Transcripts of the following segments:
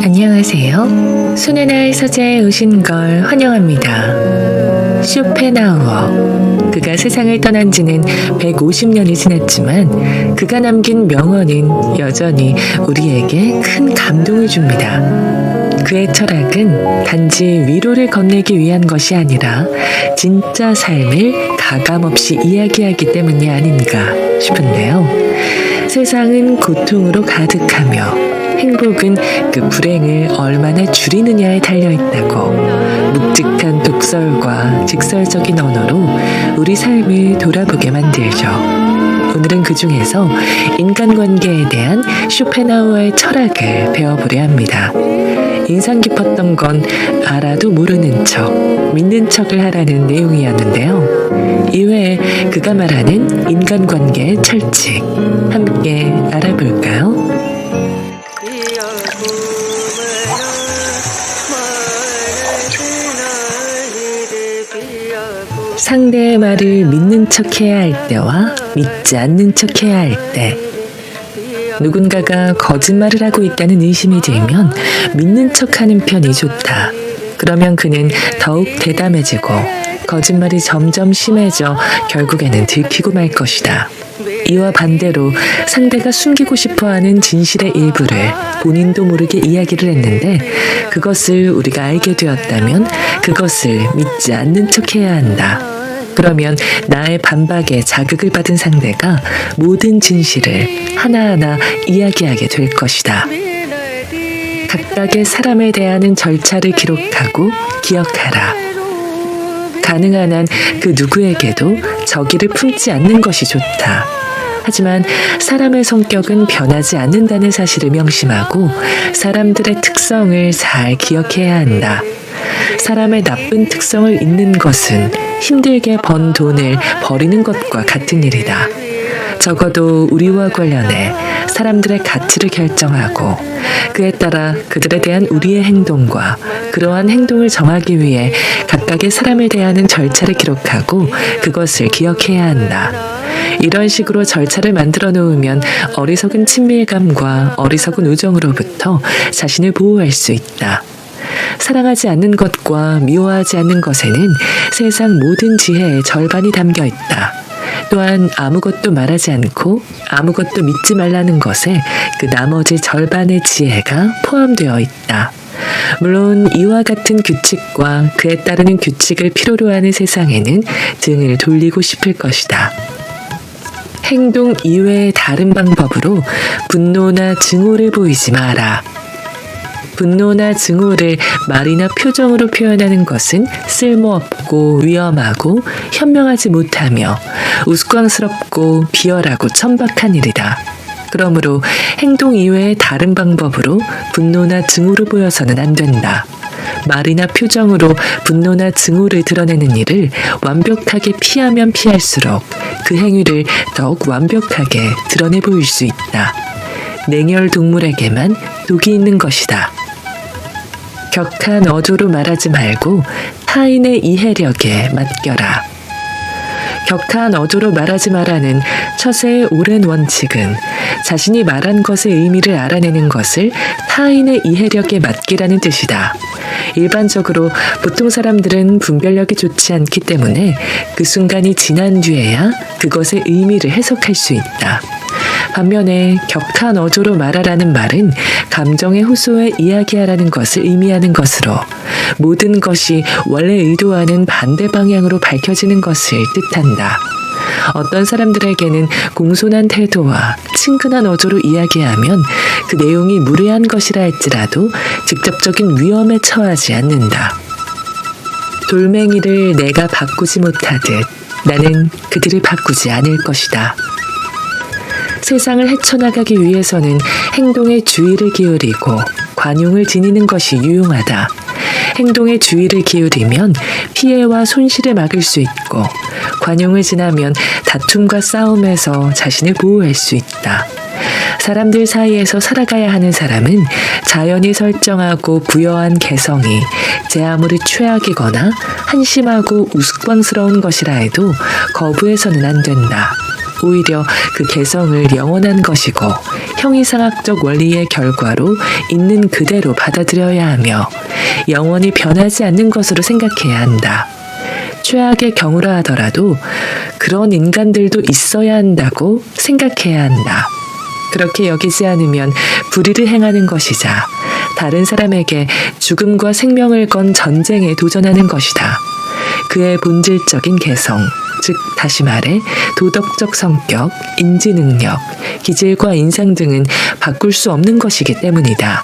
안녕하세요. 손해나의 서재에 오신 걸 환영합니다. 쇼펜하우어. 그가 세상을 떠난 지는 150년이 지났지만 그가 남긴 명언은 여전히 우리에게 큰 감동을 줍니다. 그의 철학은 단지 위로를 건네기 위한 것이 아니라 진짜 삶을 가감없이 이야기하기 때문이 아닌가 싶은데요. 세상은 고통으로 가득하며 행복은 그 불행을 얼마나 줄이느냐에 달려있다고 묵직한 독설과 직설적인 언어로 우리 삶을 돌아보게 만들죠. 오늘은 그 중에서 인간관계에 대한 쇼펜하우어의 철학을 배워보려 합니다. 인상 깊었던 건 알아도 모르는 척, 믿는 척을 하라는 내용이었는데요. 이외에 그가 말하는 인간관계의 철칙, 함께 알아볼까요? 상대의 말을 믿는 척해야 할 때와 믿지 않는 척해야 할 때, 누군가가 거짓말을 하고 있다는 의심이 들면 믿는 척하는 편이 좋다. 그러면 그는 더욱 대담해지고 거짓말이 점점 심해져 결국에는 들키고 말 것이다. 이와 반대로 상대가 숨기고 싶어하는 진실의 일부를 본인도 모르게 이야기를 했는데 그것을 우리가 알게 되었다면 그것을 믿지 않는 척해야 한다. 그러면 나의 반박에 자극을 받은 상대가 모든 진실을 하나하나 이야기하게 될 것이다. 각각의 사람을 대하는 절차를 기록하고 기억하라. 가능한 한 그 누구에게도 적의를 품지 않는 것이 좋다. 하지만 사람의 성격은 변하지 않는다는 사실을 명심하고 사람들의 특성을 잘 기억해야 한다. 사람의 나쁜 특성을 잊는 것은 힘들게 번 돈을 버리는 것과 같은 일이다. 적어도 우리와 관련해 사람들의 가치를 결정하고 그에 따라 그들에 대한 우리의 행동과 그러한 행동을 정하기 위해 각각의 사람을 대하는 절차를 기록하고 그것을 기억해야 한다. 이런 식으로 절차를 만들어 놓으면 어리석은 친밀감과 어리석은 우정으로부터 자신을 보호할 수 있다. 사랑하지 않는 것과 미워하지 않는 것에는 세상 모든 지혜의 절반이 담겨 있다. 또한 아무것도 말하지 않고 아무것도 믿지 말라는 것에 그 나머지 절반의 지혜가 포함되어 있다. 물론 이와 같은 규칙과 그에 따르는 규칙을 필요로 하는 세상에는 등을 돌리고 싶을 것이다. 행동 이외의 다른 방법으로 분노나 증오를 보이지 마라. 분노나 증오를 말이나 표정으로 표현하는 것은 쓸모없고 위험하고 현명하지 못하며 우스꽝스럽고 비열하고 천박한 일이다. 그러므로 행동 이외의 다른 방법으로 분노나 증오를 보여서는 안 된다. 말이나 표정으로 분노나 증오를 드러내는 일을 완벽하게 피하면 피할수록 그 행위를 더욱 완벽하게 드러내 보일 수 있다. 냉혈 동물에게만 독이 있는 것이다. 격한 어조로 말하지 말고 타인의 이해력에 맡겨라. 격한 어조로 말하지 말라는 처세의 오랜 원칙은 자신이 말한 것의 의미를 알아내는 것을 타인의 이해력에 맡기라는 뜻이다. 일반적으로 보통 사람들은 분별력이 좋지 않기 때문에 그 순간이 지난 뒤에야 그것의 의미를 해석할 수 있다. 반면에 격한 어조로 말하라는 말은 감정의 호소에 이야기하라는 것을 의미하는 것으로 모든 것이 원래 의도와는 반대 방향으로 밝혀지는 것을 뜻한다. 어떤 사람들에게는 공손한 태도와 친근한 어조로 이야기하면 그 내용이 무례한 것이라 할지라도 직접적인 위험에 처하지 않는다. 돌멩이를 내가 바꾸지 못하듯 나는 그들을 바꾸지 않을 것이다. 세상을 헤쳐나가기 위해서는 행동에 주의를 기울이고 관용을 지니는 것이 유용하다. 행동에 주의를 기울이면 피해와 손실을 막을 수 있고 관용을 지나면 다툼과 싸움에서 자신을 보호할 수 있다. 사람들 사이에서 살아가야 하는 사람은 자연이 설정하고 부여한 개성이 제 아무리 최악이거나 한심하고 우스꽝스러운 것이라 해도 거부해서는 안 된다. 오히려 그 개성을 영원한 것이고 형이상학적 원리의 결과로 있는 그대로 받아들여야 하며 영원히 변하지 않는 것으로 생각해야 한다. 최악의 경우라 하더라도 그런 인간들도 있어야 한다고 생각해야 한다. 그렇게 여기지 않으면 불의를 행하는 것이자 다른 사람에게 죽음과 생명을 건 전쟁에 도전하는 것이다. 그의 본질적인 개성, 즉 다시 말해 도덕적 성격, 인지 능력, 기질과 인상 등은 바꿀 수 없는 것이기 때문이다.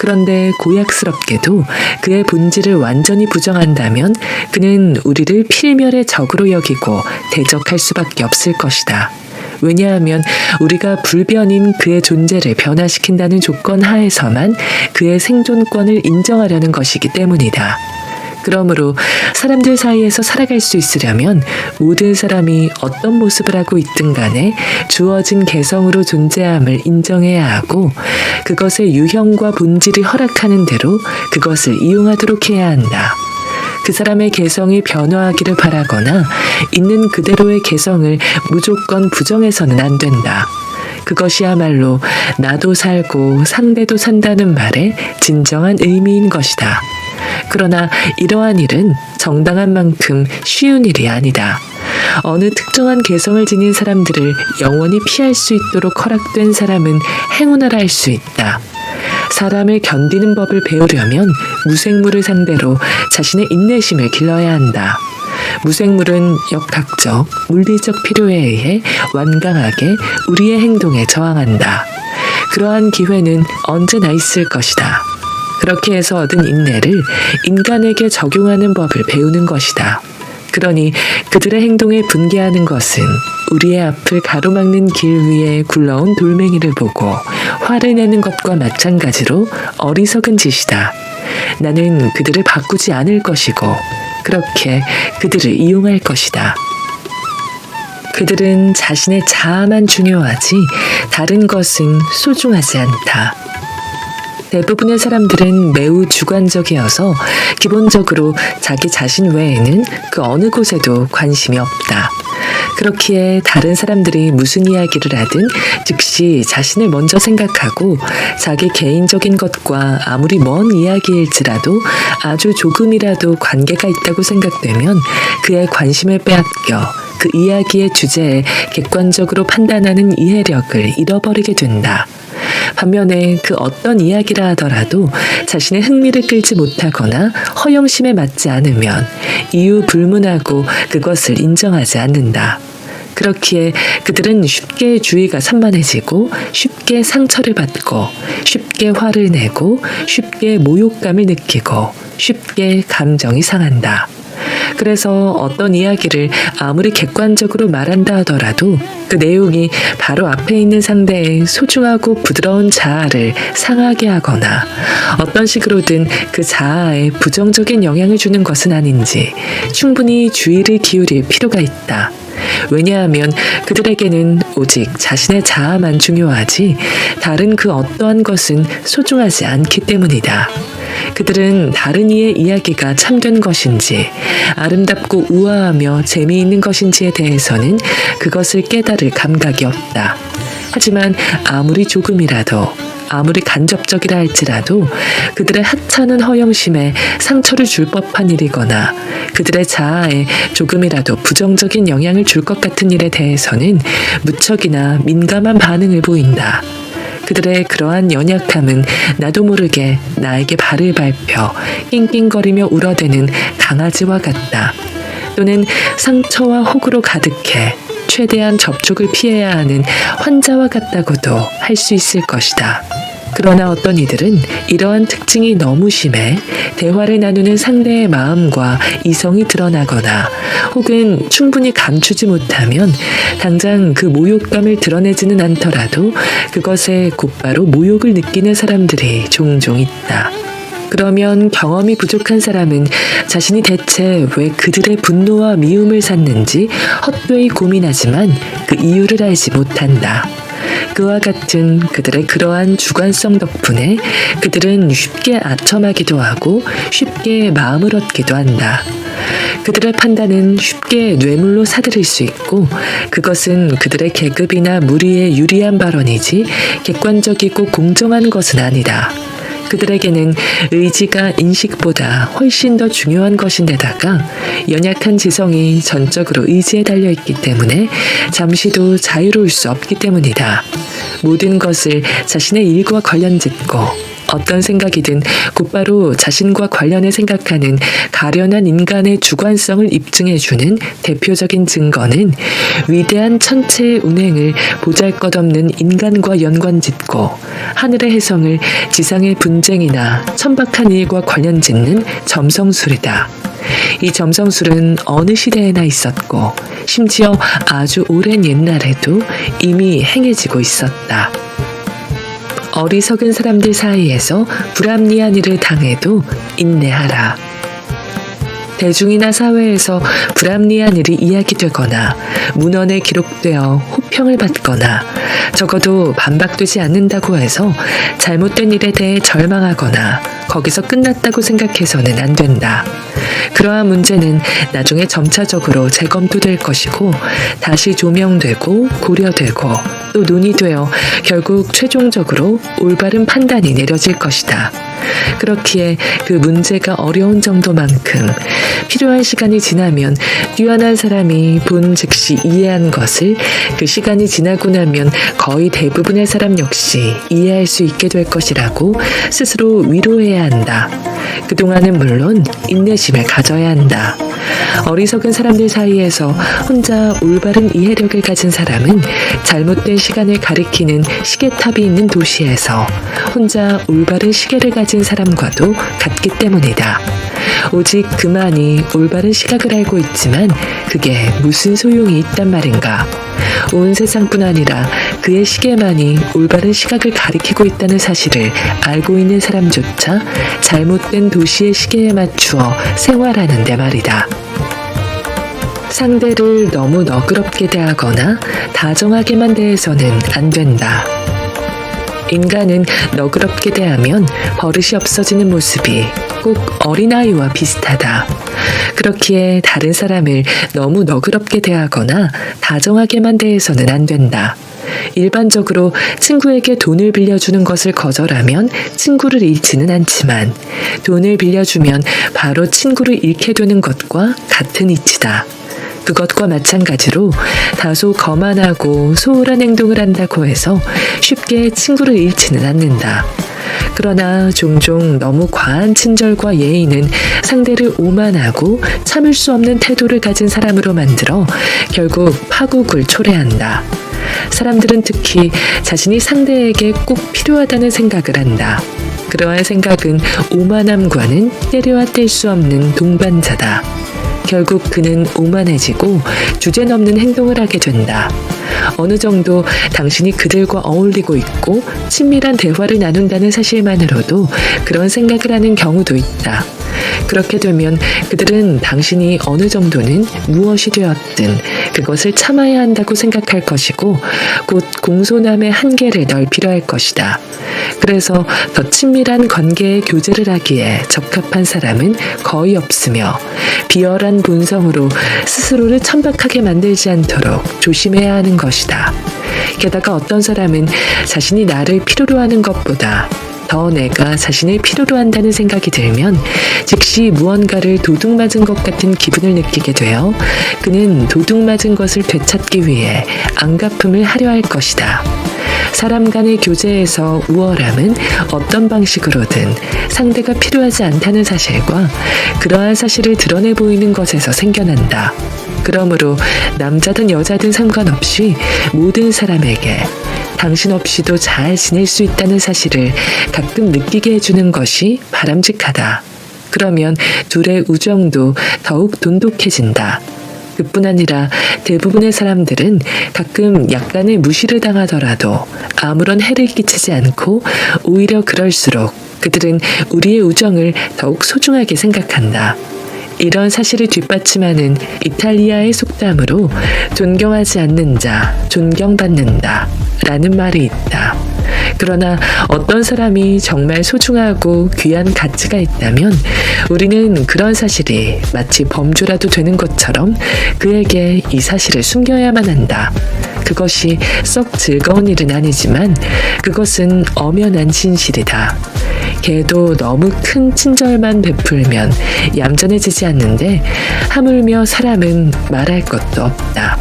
그런데 고약스럽게도 그의 본질을 완전히 부정한다면 그는 우리를 필멸의 적으로 여기고 대적할 수밖에 없을 것이다. 왜냐하면 우리가 불변인 그의 존재를 변화시킨다는 조건 하에서만 그의 생존권을 인정하려는 것이기 때문이다. 그러므로 사람들 사이에서 살아갈 수 있으려면 모든 사람이 어떤 모습을 하고 있든 간에 주어진 개성으로 존재함을 인정해야 하고 그것의 유형과 본질이 허락하는 대로 그것을 이용하도록 해야 한다. 그 사람의 개성이 변화하기를 바라거나 있는 그대로의 개성을 무조건 부정해서는 안 된다. 그것이야말로 나도 살고 상대도 산다는 말의 진정한 의미인 것이다. 그러나 이러한 일은 정당한 만큼 쉬운 일이 아니다. 어느 특정한 개성을 지닌 사람들을 영원히 피할 수 있도록 허락된 사람은 행운아라 할 수 있다. 사람을 견디는 법을 배우려면 무생물을 상대로 자신의 인내심을 길러야 한다. 무생물은 역학적, 물리적 필요에 의해 완강하게 우리의 행동에 저항한다. 그러한 기회는 언제나 있을 것이다. 그렇게 해서 얻은 인내를 인간에게 적용하는 법을 배우는 것이다. 그러니 그들의 행동에 분개하는 것은 우리의 앞을 가로막는 길 위에 굴러온 돌멩이를 보고 화를 내는 것과 마찬가지로 어리석은 짓이다. 나는 그들을 바꾸지 않을 것이고 그렇게 그들을 이용할 것이다. 그들은 자신의 자아만 중요하지 다른 것은 소중하지 않다. 대부분의 사람들은 매우 주관적이어서 기본적으로 자기 자신 외에는 그 어느 곳에도 관심이 없다. 그렇기에 다른 사람들이 무슨 이야기를 하든 즉시 자신을 먼저 생각하고 자기 개인적인 것과 아무리 먼 이야기일지라도 아주 조금이라도 관계가 있다고 생각되면 그의 관심을 빼앗겨 그 이야기의 주제에 객관적으로 판단하는 이해력을 잃어버리게 된다. 반면에 그 어떤 이야기라 하더라도 자신의 흥미를 끌지 못하거나 허영심에 맞지 않으면 이유 불문하고 그것을 인정하지 않는다. 그렇기에 그들은 쉽게 주의가 산만해지고 쉽게 상처를 받고 쉽게 화를 내고 쉽게 모욕감을 느끼고 쉽게 감정이 상한다. 그래서 어떤 이야기를 아무리 객관적으로 말한다 하더라도 그 내용이 바로 앞에 있는 상대의 소중하고 부드러운 자아를 상하게 하거나 어떤 식으로든 그 자아에 부정적인 영향을 주는 것은 아닌지 충분히 주의를 기울일 필요가 있다. 왜냐하면 그들에게는 오직 자신의 자아만 중요하지 다른 그 어떠한 것은 소중하지 않기 때문이다. 그들은 다른 이의 이야기가 참된 것인지 아름답고 우아하며 재미있는 것인지에 대해서는 그것을 깨달을 감각이 없다. 하지만 아무리 조금이라도 아무리 간접적이라 할지라도 그들의 하찮은 허영심에 상처를 줄 법한 일이거나 그들의 자아에 조금이라도 부정적인 영향을 줄 것 같은 일에 대해서는 무척이나 민감한 반응을 보인다. 그들의 그러한 연약함은 나도 모르게 나에게 발을 밟혀 낑낑거리며 울어대는 강아지와 같다. 또는 상처와 혹으로 가득해 최대한 접촉을 피해야 하는 환자와 같다고도 할 수 있을 것이다. 그러나 어떤 이들은 이러한 특징이 너무 심해 대화를 나누는 상대의 마음과 이성이 드러나거나 혹은 충분히 감추지 못하면 당장 그 모욕감을 드러내지는 않더라도 그것에 곧바로 모욕을 느끼는 사람들이 종종 있다. 그러면 경험이 부족한 사람은 자신이 대체 왜 그들의 분노와 미움을 샀는지 헛되이 고민하지만 그 이유를 알지 못한다. 그와 같은 그들의 그러한 주관성 덕분에 그들은 쉽게 아첨하기도 하고 쉽게 마음을 얻기도 한다. 그들의 판단은 쉽게 뇌물로 사들일 수 있고 그것은 그들의 계급이나 무리에 유리한 발언이지 객관적이고 공정한 것은 아니다. 그들에게는 의지가 인식보다 훨씬 더 중요한 것인데다가 연약한 지성이 전적으로 의지에 달려있기 때문에 잠시도 자유로울 수 없기 때문이다. 모든 것을 자신의 일과 관련짓고 어떤 생각이든 곧바로 자신과 관련해 생각하는 가련한 인간의 주관성을 입증해주는 대표적인 증거는 위대한 천체의 운행을 보잘것없는 인간과 연관짓고 하늘의 혜성을 지상의 분쟁이나 천박한 일과 관련짓는 점성술이다. 이 점성술은 어느 시대에나 있었고 심지어 아주 오랜 옛날에도 이미 행해지고 있었다. 어리석은 사람들 사이에서 불합리한 일을 당해도 인내하라. 대중이나 사회에서 불합리한 일이 이야기되거나 문헌에 기록되어 호평을 받거나 적어도 반박되지 않는다고 해서 잘못된 일에 대해 절망하거나 거기서 끝났다고 생각해서는 안 된다. 그러한 문제는 나중에 점차적으로 재검토될 것이고 다시 조명되고 고려되고 또 논의되어 결국 최종적으로 올바른 판단이 내려질 것이다. 그렇기에 그 문제가 어려운 정도만큼 필요한 시간이 지나면 뛰어난 사람이 본 즉시 이해한 것을 그 시간이 지나고 나면 거의 대부분의 사람 역시 이해할 수 있게 될 것이라고 스스로 위로해야 한다. 그동안은 물론 인내심을 가져야 한다. 어리석은 사람들 사이에서 혼자 올바른 이해력을 가진 사람은 잘못된 시간을 가리키는 시계탑이 있는 도시에서 혼자 올바른 시계를 가진 사람과도 같기 때문이다. 오직 그만이 올바른 시각을 알고 있지만 그게 무슨 소용이 있단 말인가. 온 세상뿐 아니라 그의 시계만이 올바른 시각을 가리키고 있다는 사실을 알고 있는 사람조차 잘못된 도시의 시계에 맞추어 생활하는데 말이다. 상대를 너무 너그럽게 대하거나 다정하게만 대해서는 안 된다. 인간은 너그럽게 대하면 버릇이 없어지는 모습이 꼭 어린아이와 비슷하다. 그렇기에 다른 사람을 너무 너그럽게 대하거나 다정하게만 대해서는 안 된다. 일반적으로 친구에게 돈을 빌려주는 것을 거절하면 친구를 잃지는 않지만 돈을 빌려주면 바로 친구를 잃게 되는 것과 같은 이치다. 그것과 마찬가지로 다소 거만하고 소홀한 행동을 한다고 해서 쉽게 친구를 잃지는 않는다. 그러나 종종 너무 과한 친절과 예의는 상대를 오만하고 참을 수 없는 태도를 가진 사람으로 만들어 결국 파국을 초래한다. 사람들은 특히 자신이 상대에게 꼭 필요하다는 생각을 한다. 그러한 생각은 오만함과는 때려야 뗄 수 없는 동반자다. 결국 그는 오만해지고 주제넘는 행동을 하게 된다. 어느 정도 당신이 그들과 어울리고 있고 친밀한 대화를 나눈다는 사실만으로도 그런 생각을 하는 경우도 있다. 그렇게 되면 그들은 당신이 어느 정도는 무엇이 되었든 그것을 참아야 한다고 생각할 것이고 곧 공손함의 한계를 넓히려 할 것이다. 그래서 더 친밀한 관계의 교제를 하기에 적합한 사람은 거의 없으며 비열한 본성으로 스스로를 천박하게 만들지 않도록 조심해야 하는 것이다. 게다가 어떤 사람은 자신이 나를 필요로 하는 것보다 더 내가 자신을 필요로 한다는 생각이 들면 즉시 무언가를 도둑맞은 것 같은 기분을 느끼게 되어 그는 도둑맞은 것을 되찾기 위해 안갚음을 하려 할 것이다. 사람 간의 교제에서 우월함은 어떤 방식으로든 상대가 필요하지 않다는 사실과 그러한 사실을 드러내 보이는 것에서 생겨난다. 그러므로 남자든 여자든 상관없이 모든 사람에게 당신 없이도 잘 지낼 수 있다는 사실을 가끔 느끼게 해주는 것이 바람직하다. 그러면 둘의 우정도 더욱 돈독해진다. 그뿐 아니라 대부분의 사람들은 가끔 약간의 무시를 당하더라도 아무런 해를 끼치지 않고 오히려 그럴수록 그들은 우리의 우정을 더욱 소중하게 생각한다. 이런 사실을 뒷받침하는 이탈리아의 속담으로 존경하지 않는 자, 존경받는다 라는 말이 있다. 그러나 어떤 사람이 정말 소중하고 귀한 가치가 있다면 우리는 그런 사실이 마치 범주라도 되는 것처럼 그에게 이 사실을 숨겨야만 한다. 그것이 썩 즐거운 일은 아니지만 그것은 엄연한 진실이다. 개도 너무 큰 친절만 베풀면 얌전해지지 않는데 하물며 사람은 말할 것도 없다.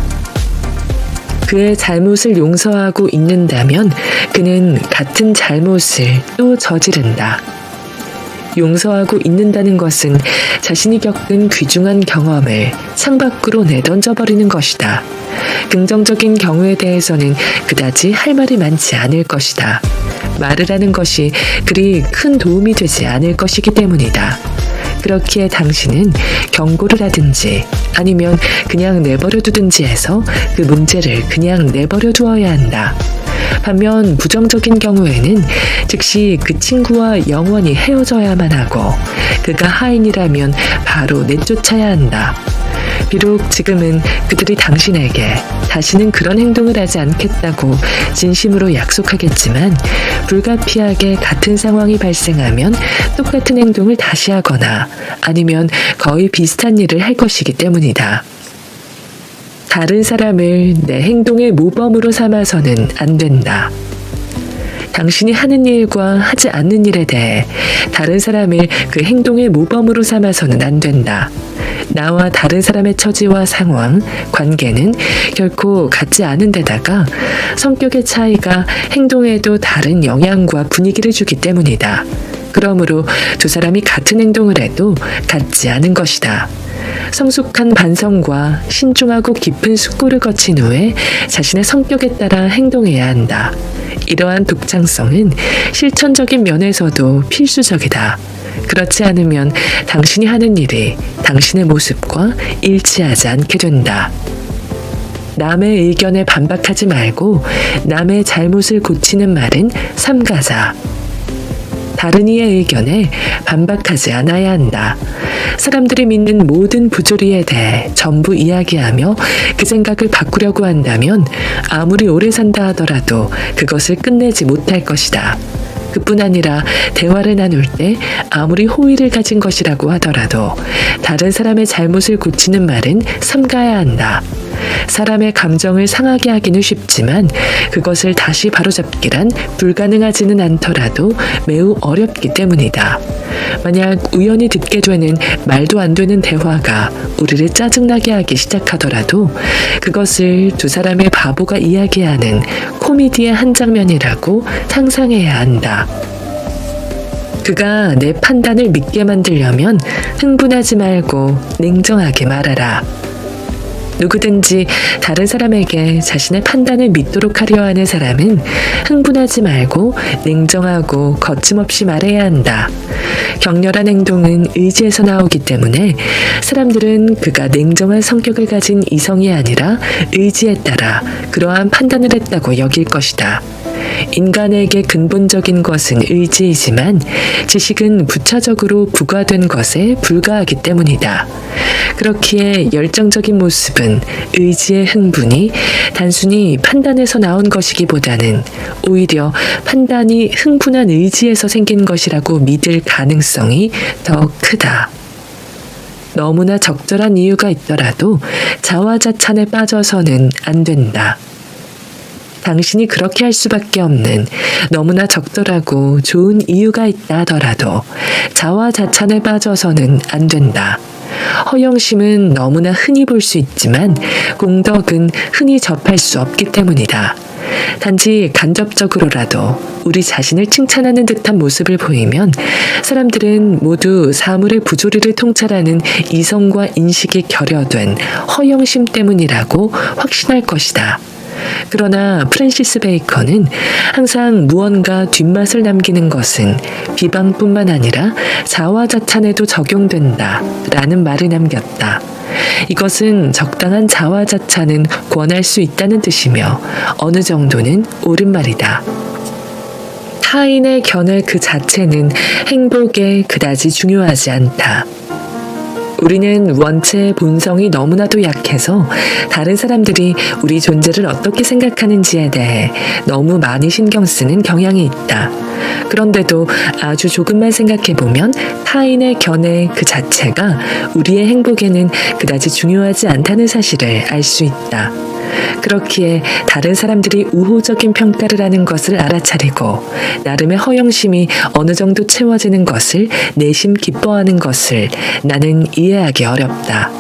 그의 잘못을 용서하고 있는다면 그는 같은 잘못을 또 저지른다. 용서하고 있는다는 것은 자신이 겪은 귀중한 경험을 창밖으로 내던져버리는 것이다. 긍정적인 경우에 대해서는 그다지 할 말이 많지 않을 것이다. 말을 하는 것이 그리 큰 도움이 되지 않을 것이기 때문이다. 그렇기에 당신은 경고를 하든지 아니면 그냥 내버려 두든지 해서 그 문제를 그냥 내버려 두어야 한다. 반면 부정적인 경우에는 즉시 그 친구와 영원히 헤어져야만 하고 그가 하인이라면 바로 내쫓아야 한다. 비록 지금은 그들이 당신에게 다시는 그런 행동을 하지 않겠다고 진심으로 약속하겠지만 불가피하게 같은 상황이 발생하면 똑같은 행동을 다시 하거나 아니면 거의 비슷한 일을 할 것이기 때문이다. 다른 사람을 내 행동의 모범으로 삼아서는 안 된다. 당신이 하는 일과 하지 않는 일에 대해 다른 사람을 그 행동의 모범으로 삼아서는 안 된다. 나와 다른 사람의 처지와 상황, 관계는 결코 같지 않은 데다가 성격의 차이가 행동에도 다른 영향과 분위기를 주기 때문이다. 그러므로 두 사람이 같은 행동을 해도 같지 않은 것이다. 성숙한 반성과 신중하고 깊은 숙고를 거친 후에 자신의 성격에 따라 행동해야 한다. 이러한 독창성은 실천적인 면에서도 필수적이다. 그렇지 않으면 당신이 하는 일이 당신의 모습과 일치하지 않게 된다. 남의 의견에 반박하지 말고 남의 잘못을 고치는 말은 삼가자. 다른 이의 의견에 반박하지 않아야 한다. 사람들이 믿는 모든 부조리에 대해 전부 이야기하며 그 생각을 바꾸려고 한다면 아무리 오래 산다 하더라도 그것을 끝내지 못할 것이다. 그뿐 아니라 대화를 나눌 때 아무리 호의를 가진 것이라고 하더라도 다른 사람의 잘못을 고치는 말은 삼가야 한다. 사람의 감정을 상하게 하기는 쉽지만 그것을 다시 바로잡기란 불가능하지는 않더라도 매우 어렵기 때문이다. 만약 우연히 듣게 되는 말도 안 되는 대화가 우리를 짜증나게 하기 시작하더라도 그것을 두 사람의 바보가 이야기하는 코미디의 한 장면이라고 상상해야 한다. 그가 내 판단을 믿게 만들려면 흥분하지 말고 냉정하게 말하라. 누구든지 다른 사람에게 자신의 판단을 믿도록 하려 하는 사람은 흥분하지 말고 냉정하고 거침없이 말해야 한다. 격렬한 행동은 의지에서 나오기 때문에 사람들은 그가 냉정한 성격을 가진 이성이 아니라 의지에 따라 그러한 판단을 했다고 여길 것이다. 인간에게 근본적인 것은 의지이지만 지식은 부차적으로 부과된 것에 불과하기 때문이다. 그렇기에 열정적인 모습은 의지의 흥분이 단순히 판단에서 나온 것이기보다는 오히려 판단이 흥분한 의지에서 생긴 것이라고 믿을 가능성이 더 크다. 너무나 적절한 이유가 있더라도 자화자찬에 빠져서는 안 된다. 당신이 그렇게 할 수밖에 없는 너무나 적절하고 좋은 이유가 있다 하더라도 자화자찬에 빠져서는 안 된다. 허영심은 너무나 흔히 볼 수 있지만 공덕은 흔히 접할 수 없기 때문이다. 단지 간접적으로라도 우리 자신을 칭찬하는 듯한 모습을 보이면 사람들은 모두 사물의 부조리를 통찰하는 이성과 인식이 결여된 허영심 때문이라고 확신할 것이다. 그러나 프랜시스 베이컨은 항상 무언가 뒷맛을 남기는 것은 비방뿐만 아니라 자화자찬에도 적용된다 라는 말을 남겼다. 이것은 적당한 자화자찬은 권할 수 있다는 뜻이며 어느 정도는 옳은 말이다. 타인의 견해 그 자체는 행복에 그다지 중요하지 않다. 우리는 원체 본성이 너무나도 약해서 다른 사람들이 우리 존재를 어떻게 생각하는지에 대해 너무 많이 신경 쓰는 경향이 있다. 그런데도 아주 조금만 생각해보면 타인의 견해 그 자체가 우리의 행복에는 그다지 중요하지 않다는 사실을 알 수 있다. 그렇기에 다른 사람들이 우호적인 평가를 하는 것을 알아차리고 나름의 허영심이 어느 정도 채워지는 것을 내심 기뻐하는 것을 나는 이해하기 어렵다.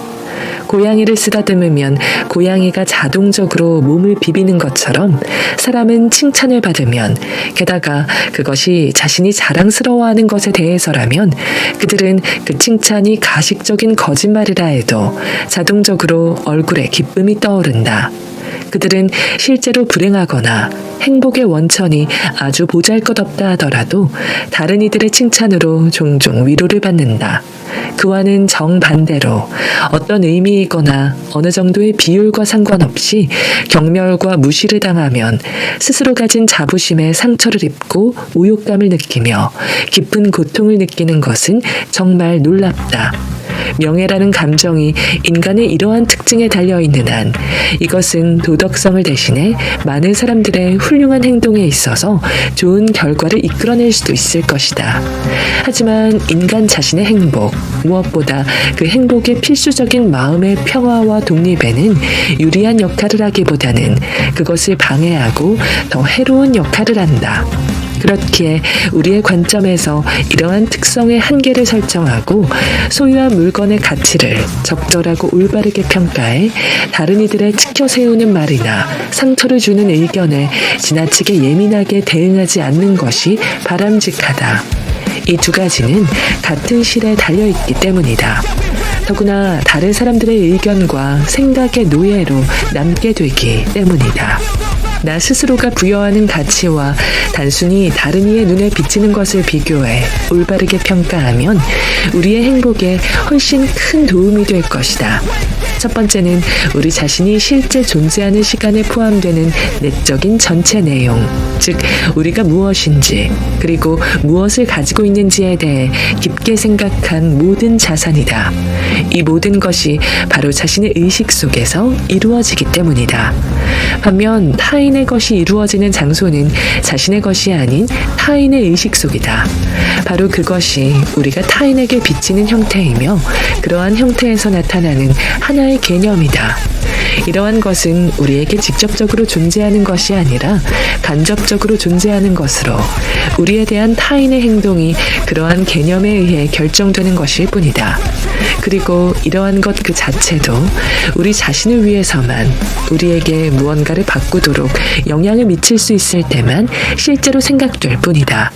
고양이를 쓰다듬으면 고양이가 자동적으로 몸을 비비는 것처럼 사람은 칭찬을 받으면, 게다가 그것이 자신이 자랑스러워하는 것에 대해서라면 그들은 그 칭찬이 가식적인 거짓말이라 해도 자동적으로 얼굴에 기쁨이 떠오른다. 그들은 실제로 불행하거나 행복의 원천이 아주 보잘것없다 하더라도 다른 이들의 칭찬으로 종종 위로를 받는다. 그와는 정반대로 어떤 의미이거나 어느 정도의 비율과 상관없이 경멸과 무시를 당하면 스스로 가진 자부심에 상처를 입고 모욕감을 느끼며 깊은 고통을 느끼는 것은 정말 놀랍다. 명예라는 감정이 인간의 이러한 특징에 달려있는 한 이것은 도덕성을 대신해 많은 사람들의 훌륭한 행동에 있어서 좋은 결과를 이끌어낼 수도 있을 것이다. 하지만 인간 자신의 행복, 무엇보다 그 행복의 필수적인 마음의 평화와 독립에는 유리한 역할을 하기보다는 그것을 방해하고 더 해로운 역할을 한다. 그렇기에 우리의 관점에서 이러한 특성의 한계를 설정하고 소유한 물건의 가치를 적절하고 올바르게 평가해 다른 이들의 치켜 세우는 말이나 상처를 주는 의견에 지나치게 예민하게 대응하지 않는 것이 바람직하다. 이 두 가지는 같은 실에 달려있기 때문이다. 더구나 다른 사람들의 의견과 생각의 노예로 남게 되기 때문이다. 나 스스로가 부여하는 가치와 단순히 다른 이의 눈에 비치는 것을 비교해 올바르게 평가하면 우리의 행복에 훨씬 큰 도움이 될 것이다. 첫 번째는 우리 자신이 실제 존재하는 시간에 포함되는 내적인 전체 내용, 즉 우리가 무엇인지 그리고 무엇을 가지고 있는지에 대해 깊게 생각한 모든 자산이다. 이 모든 것이 바로 자신의 의식 속에서 이루어지기 때문이다. 반면 타인의 것이 이루어지는 장소는 자신의 것이 아닌 타인의 의식 속이다. 바로 그것이 우리가 타인에게 비치는 형태이며 그러한 형태에서 나타나는 하나의 개념이다. 이러한 것은 우리에게 직접적으로 존재하는 것이 아니라 간접적으로 존재하는 것으로 우리에 대한 타인의 행동이 그러한 개념에 의해 결정되는 것일 뿐이다. 그리고 이러한 것 그 자체도 우리 자신을 위해서만 우리에게 무언가를 바꾸도록 영향을 미칠 수 있을 때만 실제로 생각될 뿐이다.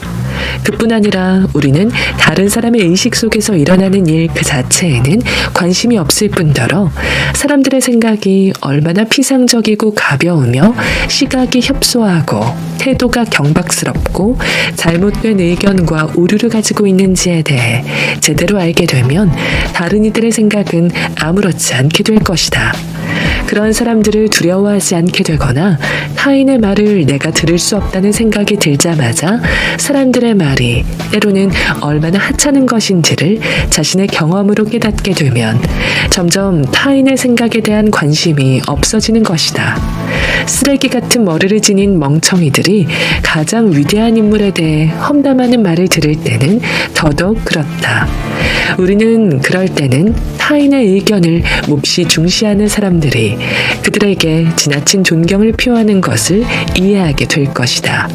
그뿐 아니라 우리는 다른 사람의 의식 속에서 일어나는 일 그 자체에는 관심이 없을 뿐더러 사람들의 생각이 얼마나 피상적이고 가벼우며 시각이 협소하고 태도가 경박스럽고 잘못된 의견과 오류를 가지고 있는지에 대해 제대로 알게 되면 다른 이들의 생각은 아무렇지 않게 될 것이다. 그런 사람들을 두려워하지 않게 되거나 타인의 말을 내가 들을 수 없다는 생각이 들자마자 사람들의 말이 때로는 얼마나 하찮은 것인지를 자신의 경험으로 깨닫게 되면 점점 타인의 생각에 대한 관심이 없어지는 것이다. 쓰레기 같은 머리를 지닌 멍청이들이 가장 위대한 인물에 대해 험담하는 말을 들을 때는 더더욱 그렇다. 우리는 그럴 때는 타인의 의견을 몹시 중시하는 사람들이 그들에게 지나친 존경을 표하는 것을 이해하게 될 것이다.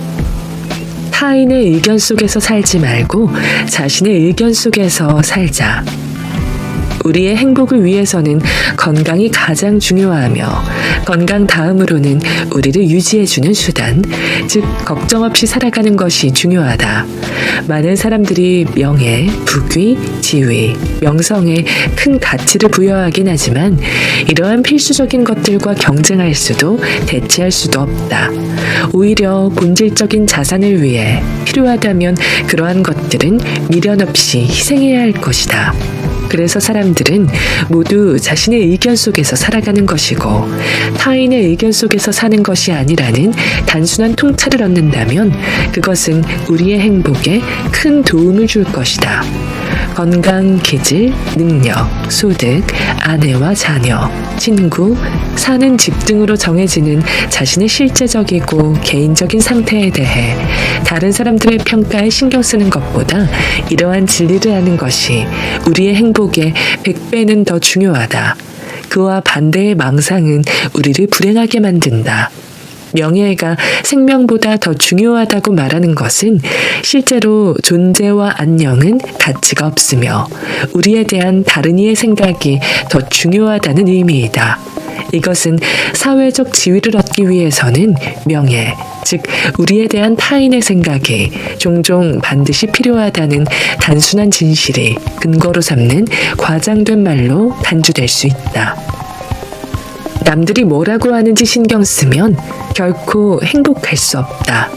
타인의 의견 속에서 살지 말고 자신의 의견 속에서 살자. 우리의 행복을 위해서는 건강이 가장 중요하며 건강 다음으로는 우리를 유지해주는 수단, 즉 걱정 없이 살아가는 것이 중요하다. 많은 사람들이 명예, 부귀, 지위, 명성에 큰 가치를 부여하긴 하지만 이러한 필수적인 것들과 경쟁할 수도 대체할 수도 없다. 오히려 본질적인 자산을 위해 필요하다면 그러한 것들은 미련 없이 희생해야 할 것이다. 그래서 사람들은 모두 자신의 의견 속에서 살아가는 것이고 타인의 의견 속에서 사는 것이 아니라는 단순한 통찰을 얻는다면 그것은 우리의 행복에 큰 도움을 줄 것이다. 건강, 기질, 능력, 소득, 아내와 자녀, 친구, 사는 집 등으로 정해지는 자신의 실제적이고 개인적인 상태에 대해 다른 사람들의 평가에 신경 쓰는 것보다 이러한 진리를 아는 것이 우리의 행복에 100배는 더 중요하다. 그와 반대의 망상은 우리를 불행하게 만든다. 명예가 생명보다 더 중요하다고 말하는 것은 실제로 존재와 안녕은 가치가 없으며 우리에 대한 다른 이의 생각이 더 중요하다는 의미이다. 이것은 사회적 지위를 얻기 위해서는 명예, 즉 우리에 대한 타인의 생각이 종종 반드시 필요하다는 단순한 진실이 근거로 삼는 과장된 말로 단주될 수 있다. 남들이 뭐라고 하는지 신경 쓰면 결코 행복할 수 없다.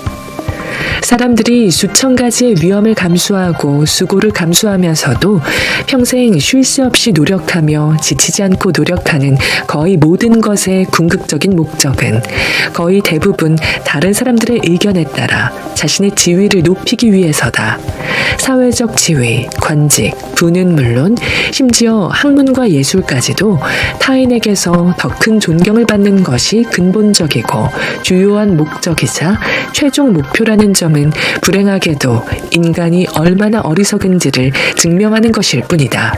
사람들이 수천 가지의 위험을 감수하고 수고를 감수하면서도 평생 쉴 새 없이 노력하며 지치지 않고 노력하는 거의 모든 것의 궁극적인 목적은 거의 대부분 다른 사람들의 의견에 따라 자신의 지위를 높이기 위해서다. 사회적 지위, 관직, 부는 물론 심지어 학문과 예술까지도 타인에게서 더 큰 존경을 받는 것이 근본적이고 주요한 목적이자 최종 목표라는 점은 불행하게도 인간이 얼마나 어리석은지를 증명하는 것일 뿐이다.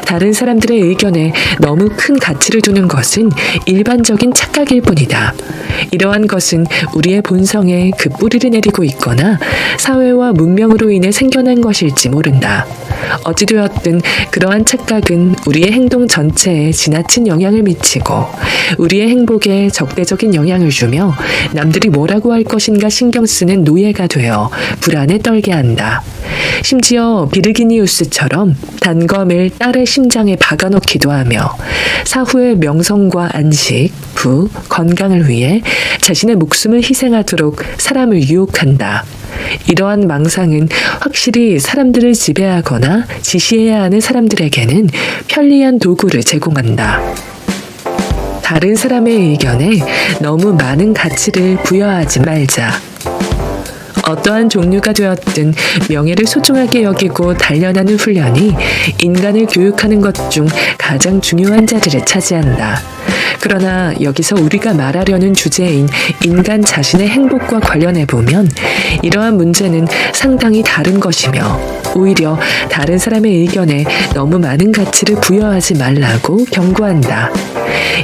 다른 사람들의 의견에 너무 큰 가치를 두는 것은 일반적인 착각일 뿐이다. 이러한 것은 우리의 본성에 그 뿌리를 내리고 있거나 사회와 문명으로 인해 생겨난 것일지 모른다. 어찌되었든 그러한 착각은 우리의 행동 전체에 지나친 영향을 미치고 우리의 행복에 적대적인 영향을 주며 남들이 뭐라고 할 것인가 신경 쓰는 노예가 되어 불안에 떨게 한다. 심지어 비르기니우스처럼 단검을 딸의 심장에 박아넣기도 하며 사후의 명성과 안식, 부, 건강을 위해 자신의 목숨을 희생하도록 사람을 유혹한다. 이러한 망상은 확실히 사람들을 지배하거나 지시해야 하는 사람들에게는 편리한 도구를 제공한다. 다른 사람의 의견에 너무 많은 가치를 부여하지 말자. 어떠한 종류가 되었든 명예를 소중하게 여기고 단련하는 훈련이 인간을 교육하는 것 중 가장 중요한 자리를 차지한다. 그러나 여기서 우리가 말하려는 주제인 인간 자신의 행복과 관련해 보면 이러한 문제는 상당히 다른 것이며 오히려 다른 사람의 의견에 너무 많은 가치를 부여하지 말라고 경고한다.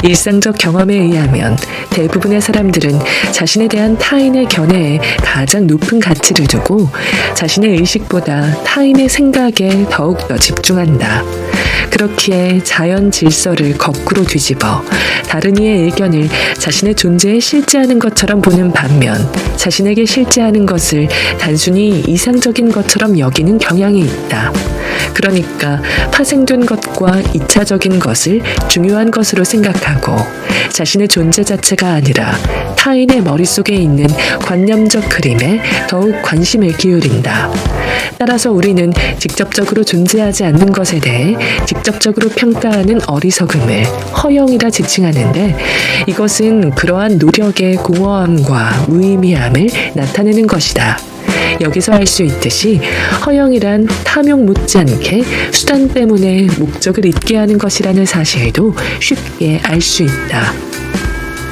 일상적 경험에 의하면 대부분의 사람들은 자신에 대한 타인의 견해에 가장 높은 가치를 두고 자신의 의식보다 타인의 생각에 더욱더 집중한다. 그렇기에 자연 질서를 거꾸로 뒤집어 다른 이의 의견을 자신의 존재에 실제하는 것처럼 보는 반면 자신에게 실제하는 것을 단순히 이상적인 것처럼 여기는 경향이 있다. 그러니까 파생된 것과 이차적인 것을 중요한 것으로 생각하고 자신의 존재 자체가 아니라 타인의 머릿속에 있는 관념적 그림에 더욱 관심을 기울인다. 따라서 우리는 직접적으로 존재하지 않는 것에 대해 직접적으로 평가하는 어리석음을 허영이라 지칭하는데 이것은 그러한 노력의 공허함과 무의미함을 나타내는 것이다. 여기서 알 수 있듯이 허영이란 탐욕 못지않게 수단 때문에 목적을 잊게 하는 것이라는 사실도 쉽게 알 수 있다.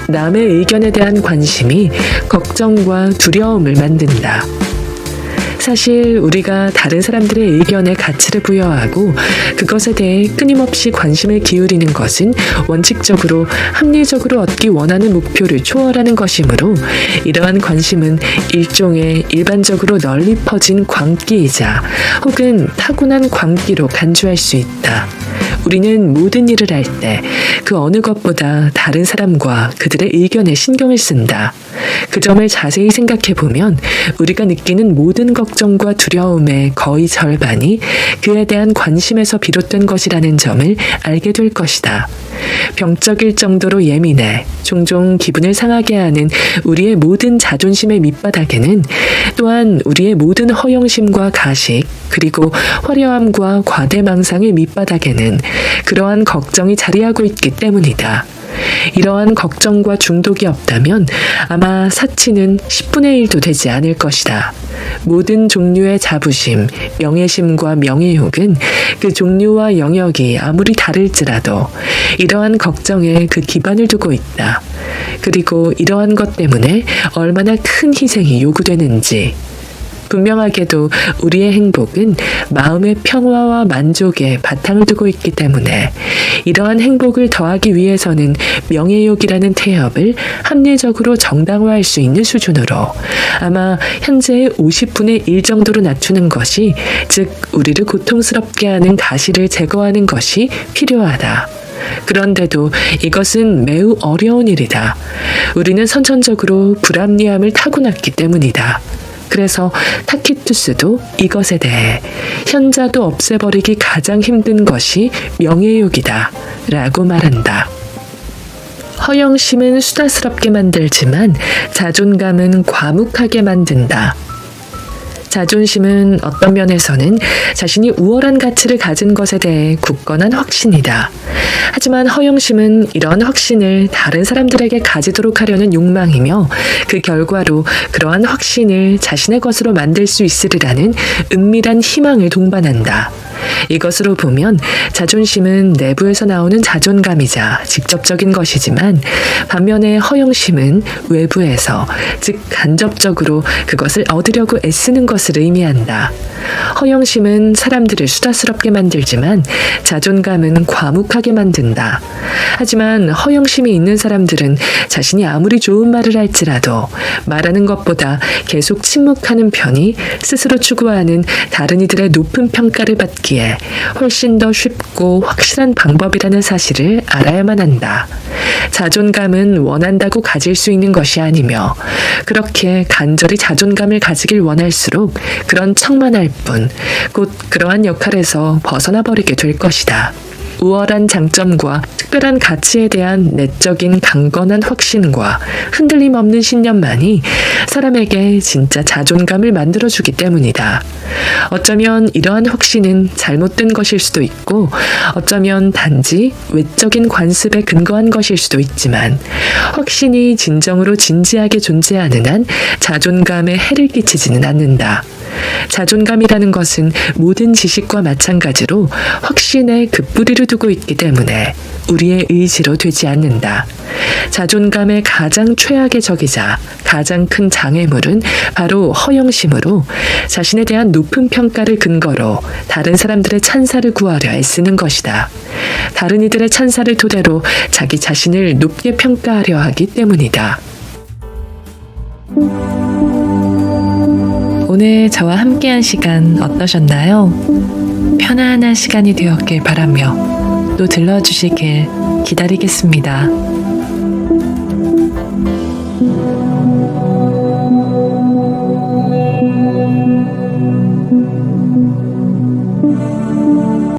남의 의견에 대한 관심이 걱정과 두려움을 만든다. 사실 우리가 다른 사람들의 의견에 가치를 부여하고 그것에 대해 끊임없이 관심을 기울이는 것은 원칙적으로 합리적으로 얻기 원하는 목표를 초월하는 것이므로 이러한 관심은 일종의 일반적으로 널리 퍼진 광기이자 혹은 타고난 광기로 간주할 수 있다. 우리는 모든 일을 할 때 그 어느 것보다 다른 사람과 그들의 의견에 신경을 쓴다. 그 점을 자세히 생각해 보면 우리가 느끼는 모든 걱정과 두려움의 거의 절반이 그에 대한 관심에서 비롯된 것이라는 점을 알게 될 것이다. 병적일 정도로 예민해 종종 기분을 상하게 하는 우리의 모든 자존심의 밑바닥에는 또한 우리의 모든 허영심과 가식 그리고 화려함과 과대망상의 밑바닥에는 그러한 걱정이 자리하고 있기 때문이다. 이러한 걱정과 중독이 없다면 아마 사치는 10분의 1도 되지 않을 것이다. 모든 종류의 자부심, 명예심과 명예욕은 그 종류와 영역이 아무리 다를지라도 이러한 걱정에 그 기반을 두고 있다. 그리고 이러한 것 때문에 얼마나 큰 희생이 요구되는지. 분명하게도 우리의 행복은 마음의 평화와 만족에 바탕을 두고 있기 때문에 이러한 행복을 더하기 위해서는 명예욕이라는 태엽을 합리적으로 정당화할 수 있는 수준으로 아마 현재의 50분의 1 정도로 낮추는 것이, 즉 우리를 고통스럽게 하는 가시를 제거하는 것이 필요하다. 그런데도 이것은 매우 어려운 일이다. 우리는 선천적으로 불합리함을 타고났기 때문이다. 그래서 타키투스도 이것에 대해 현자도 없애버리기 가장 힘든 것이 명예욕이다 라고 말한다. 허영심은 수다스럽게 만들지만 자존감은 과묵하게 만든다. 자존심은 어떤 면에서는 자신이 우월한 가치를 가진 것에 대해 굳건한 확신이다. 하지만 허영심은 이런 확신을 다른 사람들에게 가지도록 하려는 욕망이며 그 결과로 그러한 확신을 자신의 것으로 만들 수 있으리라는 은밀한 희망을 동반한다. 이것으로 보면 자존심은 내부에서 나오는 자존감이자 직접적인 것이지만 반면에 허영심은 외부에서, 즉 간접적으로 그것을 얻으려고 애쓰는 것을 의미한다. 허영심은 사람들을 수다스럽게 만들지만 자존감은 과묵하게 만든다. 하지만 허영심이 있는 사람들은 자신이 아무리 좋은 말을 할지라도 말하는 것보다 계속 침묵하는 편이 스스로 추구하는 다른 이들의 높은 평가를 받기에 훨씬 더 쉽고 확실한 방법이라는 사실을 알아야만 한다. 자존감은 원한다고 가질 수 있는 것이 아니며 그렇게 간절히 자존감을 가지길 원할수록 그런 척만 할 뿐, 곧 그러한 역할에서 벗어나 버리게 될 것이다. 우월한 장점과 특별한 가치에 대한 내적인 강건한 확신과 흔들림 없는 신념만이 사람에게 진짜 자존감을 만들어주기 때문이다. 어쩌면 이러한 확신은 잘못된 것일 수도 있고 어쩌면 단지 외적인 관습에 근거한 것일 수도 있지만 확신이 진정으로 진지하게 존재하는 한 자존감에 해를 끼치지는 않는다. 자존감이라는 것은 모든 지식과 마찬가지로 확신에 그 뿌리를 두고 있기 때문에 우리의 의지로 되지 않는다. 자존감의 가장 최악의 적이자 가장 큰 장애물은 바로 허영심으로 자신에 대한 높은 평가를 근거로 다른 사람들의 찬사를 구하려 애쓰는 것이다. 다른 이들의 찬사를 토대로 자기 자신을 높게 평가하려 하기 때문이다. 오늘 저와 함께한 시간 어떠셨나요? 편안한 시간이 되었길 바라며 또 들러주시길 기다리겠습니다.